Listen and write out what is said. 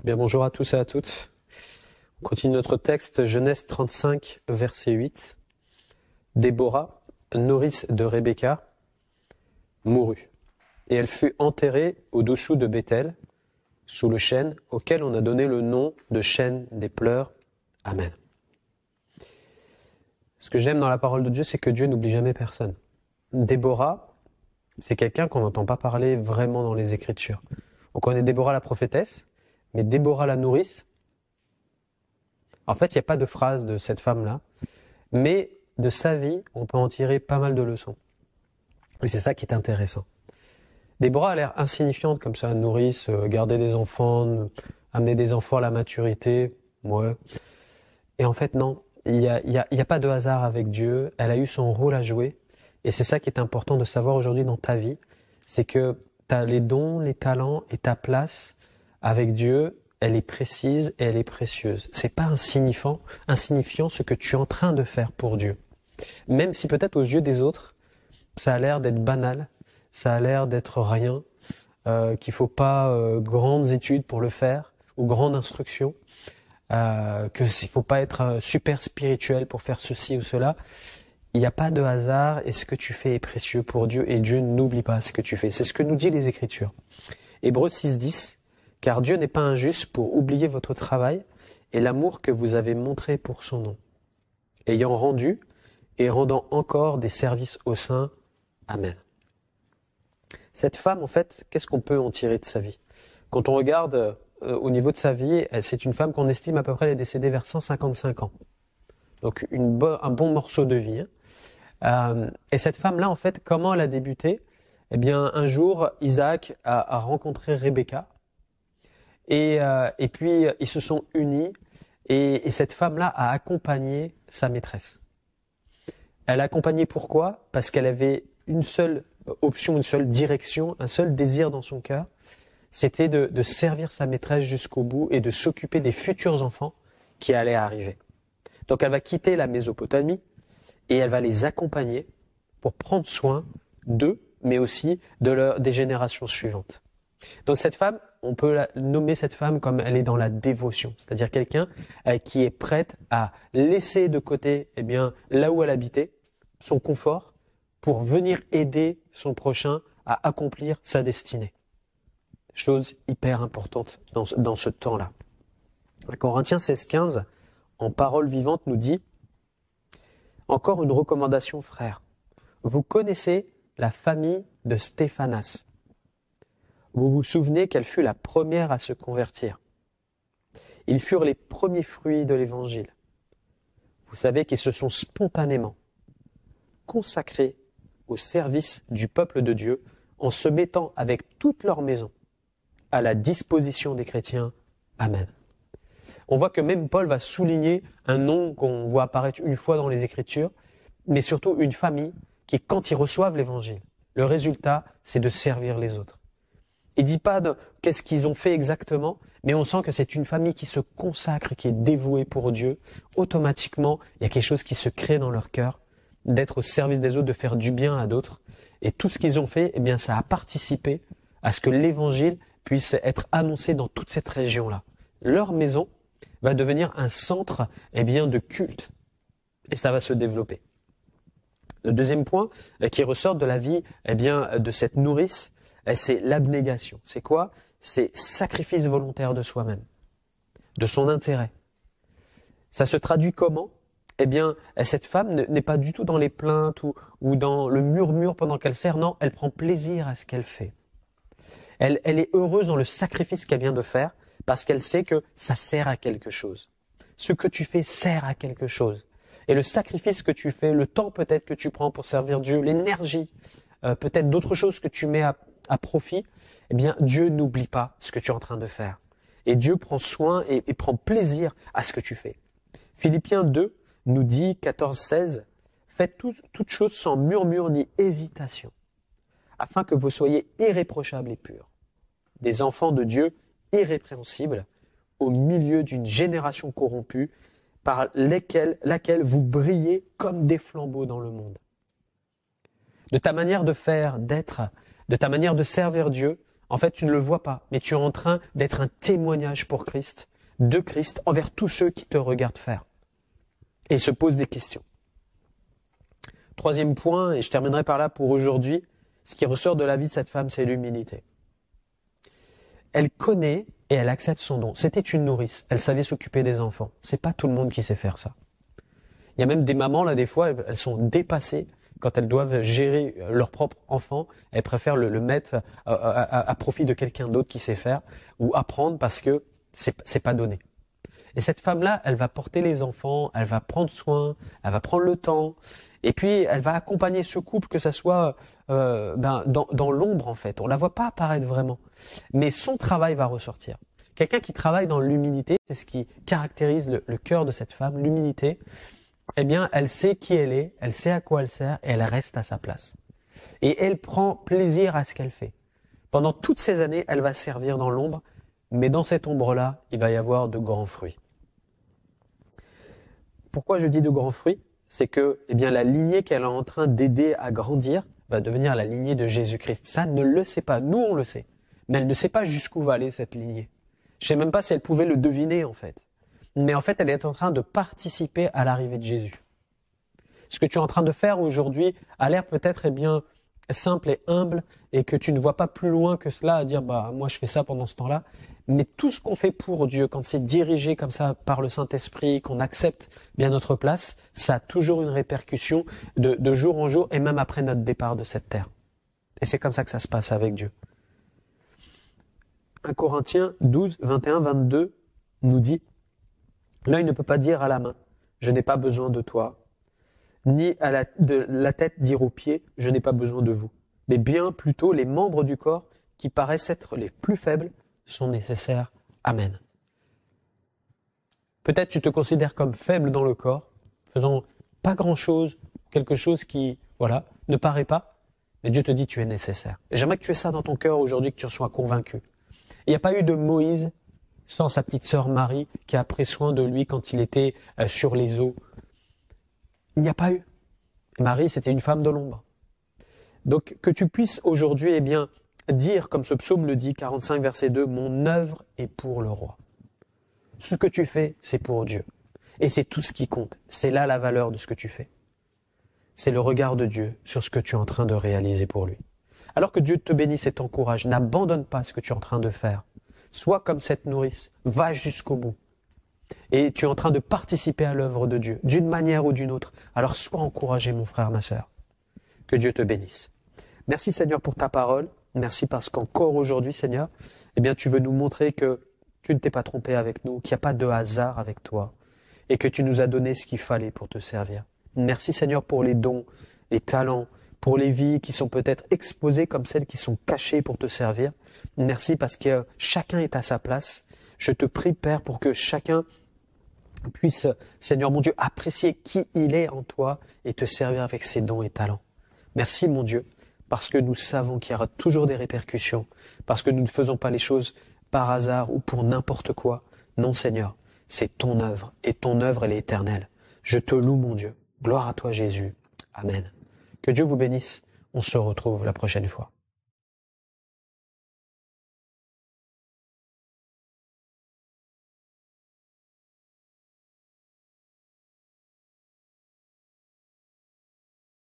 Bien, bonjour à tous et à toutes. On continue notre texte, Genèse 35, verset 8. Déborah, nourrice de Rebecca, mourut. Et elle fut enterrée au-dessous de Béthel, sous le chêne, auquel on a donné le nom de chêne des pleurs. Amen. Ce que j'aime dans la parole de Dieu, c'est que Dieu n'oublie jamais personne. Déborah, c'est quelqu'un qu'on n'entend pas parler vraiment dans les Écritures. On connaît Déborah la prophétesse, mais Déborah la nourrice, en fait, il n'y a pas de phrase de cette femme-là, mais de sa vie, on peut en tirer pas mal de leçons. Et c'est ça qui est intéressant. Déborah a l'air insignifiante comme ça, nourrice, garder des enfants, amener des enfants à la maturité, ouais. Et en fait, non, il y a pas de hasard avec Dieu, elle a eu son rôle à jouer, et c'est ça qui est important de savoir aujourd'hui dans ta vie, c'est que tu as les dons, les talents et ta place avec Dieu, elle est précise et elle est précieuse. C'est pas insignifiant ce que tu es en train de faire pour Dieu. Même si peut-être aux yeux des autres, ça a l'air d'être banal, ça a l'air d'être rien, qu'il faut pas grandes études pour le faire, ou grande instruction, qu'il faut pas être super spirituel pour faire ceci ou cela. Il n'y a pas de hasard et ce que tu fais est précieux pour Dieu et Dieu n'oublie pas ce que tu fais. C'est ce que nous dit les Écritures. Hébreux 6:10, car Dieu n'est pas injuste pour oublier votre travail et l'amour que vous avez montré pour son nom, ayant rendu et rendant encore des services aux saints. Amen. Cette femme, en fait, qu'est-ce qu'on peut en tirer de sa vie? Quand on regarde au niveau de sa vie, c'est une femme qu'on estime à peu près elle est décédée vers 155 ans. Donc un bon morceau de vie. Et cette femme-là, en fait, comment elle a débuté? Eh bien, un jour, Isaac a rencontré Rebecca. Et puis, ils se sont unis. Et cette femme-là a accompagné sa maîtresse. Elle a accompagné pourquoi? Parce qu'elle avait une seule option, une seule direction, un seul désir dans son cœur. C'était de servir sa maîtresse jusqu'au bout et de s'occuper des futurs enfants qui allaient arriver. Donc elle va quitter la Mésopotamie et elle va les accompagner pour prendre soin d'eux, mais aussi des générations suivantes. Donc cette femme, on peut nommer cette femme comme elle est dans la dévotion, c'est-à-dire quelqu'un qui est prête à laisser de côté, eh bien, là où elle habitait, son confort, pour venir aider son prochain à accomplir sa destinée. Chose hyper importante dans ce temps-là. Corinthiens 16:15, en parole vivante, nous dit « Encore une recommandation, frères. Vous connaissez la famille de Stéphanas. Vous vous souvenez qu'elle fut la première à se convertir. Ils furent les premiers fruits de l'Évangile. Vous savez qu'ils se sont spontanément consacrés au service du peuple de Dieu en se mettant avec toute leur maison à la disposition des chrétiens. Amen. » On voit que même Paul va souligner un nom qu'on voit apparaître une fois dans les Écritures, mais surtout une famille qui, quand ils reçoivent l'Évangile, le résultat, c'est de servir les autres. Il dit pas qu'est-ce qu'ils ont fait exactement, mais on sent que c'est une famille qui se consacre, qui est dévouée pour Dieu. Automatiquement, il y a quelque chose qui se crée dans leur cœur, d'être au service des autres, de faire du bien à d'autres. Et tout ce qu'ils ont fait, eh bien, ça a participé à ce que l'Évangile puisse être annoncé dans toute cette région-là. Leur maison va devenir un centre, eh bien, de culte. Et ça va se développer. Le deuxième point qui ressort de la vie, eh bien, de cette nourrice, c'est l'abnégation. C'est quoi? C'est sacrifice volontaire de soi-même, de son intérêt. Ça se traduit comment? Eh bien, cette femme n'est pas du tout dans les plaintes ou dans le murmure pendant qu'elle sert. Non, elle prend plaisir à ce qu'elle fait. Elle est heureuse dans le sacrifice qu'elle vient de faire parce qu'elle sait que ça sert à quelque chose. Ce que tu fais sert à quelque chose. Et le sacrifice que tu fais, le temps peut-être que tu prends pour servir Dieu, l'énergie, peut-être d'autres choses que tu mets à profit, eh bien, Dieu n'oublie pas ce que tu es en train de faire. Et Dieu prend soin et prend plaisir à ce que tu fais. Philippiens 2 nous dit, 14-16, « Faites toutes choses sans murmure ni hésitation, afin que vous soyez irréprochables et purs, des enfants de Dieu irrépréhensibles, au milieu d'une génération corrompue, par laquelle vous brillez comme des flambeaux dans le monde. » De ta manière de faire, d'être, de ta manière de servir Dieu, En fait, tu ne le vois pas, mais tu es en train d'être un témoignage pour Christ, de Christ, envers tous ceux qui te regardent faire et se posent des questions. Troisième point, et je terminerai par là pour aujourd'hui, ce qui ressort de la vie de cette femme, c'est l'humilité. Elle connaît et elle accepte son don. C'était une nourrice, elle savait s'occuper des enfants. C'est pas tout le monde qui sait faire ça. Il y a même des mamans, là, des fois, elles sont dépassées quand elles doivent gérer leur propre enfant. Elles préfèrent le mettre à profit de quelqu'un d'autre qui sait faire ou apprendre parce que c'est pas donné. Et cette femme-là, elle va porter les enfants, elle va prendre soin, elle va prendre le temps, et puis elle va accompagner ce couple, que ça soit dans l'ombre en fait. On la voit pas apparaître vraiment, mais son travail va ressortir. Quelqu'un qui travaille dans l'humilité, c'est ce qui caractérise le cœur de cette femme, l'humilité. Eh bien, elle sait qui elle sait à quoi elle sert, et elle reste à sa place. Et elle prend plaisir à ce qu'elle fait. Pendant toutes ces années, elle va servir dans l'ombre, mais dans cette ombre-là, il va y avoir de grands fruits. Pourquoi je dis de grands fruits? C'est que la lignée qu'elle est en train d'aider à grandir va devenir la lignée de Jésus-Christ. Ça, elle ne le sait pas. Nous, on le sait. Mais elle ne sait pas jusqu'où va aller cette lignée. Je ne sais même pas si elle pouvait le deviner, en fait. Mais en fait, elle est en train de participer à l'arrivée de Jésus. Ce que tu es en train de faire aujourd'hui a l'air peut-être simple et humble, et que tu ne vois pas plus loin que cela à dire moi je fais ça pendant ce temps-là. Mais tout ce qu'on fait pour Dieu, quand c'est dirigé comme ça par le Saint-Esprit, qu'on accepte bien notre place, ça a toujours une répercussion de jour en jour et même après notre départ de cette terre. Et c'est comme ça que ça se passe avec Dieu. 1 Corinthiens 12, 21, 22 nous dit « L'œil ne peut pas dire à la main, je n'ai pas besoin de toi, ni de la tête dire aux pieds, je n'ai pas besoin de vous. Mais bien plutôt les membres du corps qui paraissent être les plus faibles sont nécessaires. Amen. » Peut-être tu te considères comme faible dans le corps, faisant pas grand-chose, quelque chose qui, ne paraît pas, mais Dieu te dit tu es nécessaire. Et j'aimerais que tu aies ça dans ton cœur aujourd'hui, que tu en sois convaincu. Il n'y a pas eu de Moïse sans sa petite sœur Marie qui a pris soin de lui quand il était sur les eaux. Il n'y a pas eu. Marie, c'était une femme de l'ombre. Donc, que tu puisses aujourd'hui, dire, comme ce psaume le dit, 45 verset 2, « Mon œuvre est pour le roi ». Ce que tu fais, c'est pour Dieu. Et c'est tout ce qui compte. C'est là la valeur de ce que tu fais. C'est le regard de Dieu sur ce que tu es en train de réaliser pour lui. Alors que Dieu te bénisse et t'encourage, n'abandonne pas ce que tu es en train de faire. Sois comme cette nourrice, va jusqu'au bout. Et tu es en train de participer à l'œuvre de Dieu, d'une manière ou d'une autre. Alors sois encouragé, mon frère, ma sœur. Que Dieu te bénisse. Merci Seigneur pour ta parole. Merci parce qu'encore aujourd'hui, Seigneur, tu veux nous montrer que tu ne t'es pas trompé avec nous, qu'il n'y a pas de hasard avec toi, et que tu nous as donné ce qu'il fallait pour te servir. Merci Seigneur pour les dons, les talents, pour les vies qui sont peut-être exposées comme celles qui sont cachées pour te servir. Merci parce que chacun est à sa place. Je te prie, Père, pour que chacun puisse, Seigneur mon Dieu, apprécier qui il est en toi et te servir avec ses dons et talents. Merci mon Dieu, parce que nous savons qu'il y aura toujours des répercussions, parce que nous ne faisons pas les choses par hasard ou pour n'importe quoi. Non Seigneur, c'est ton œuvre, et ton œuvre elle est éternelle. Je te loue mon Dieu. Gloire à toi Jésus. Amen. Que Dieu vous bénisse. On se retrouve la prochaine fois.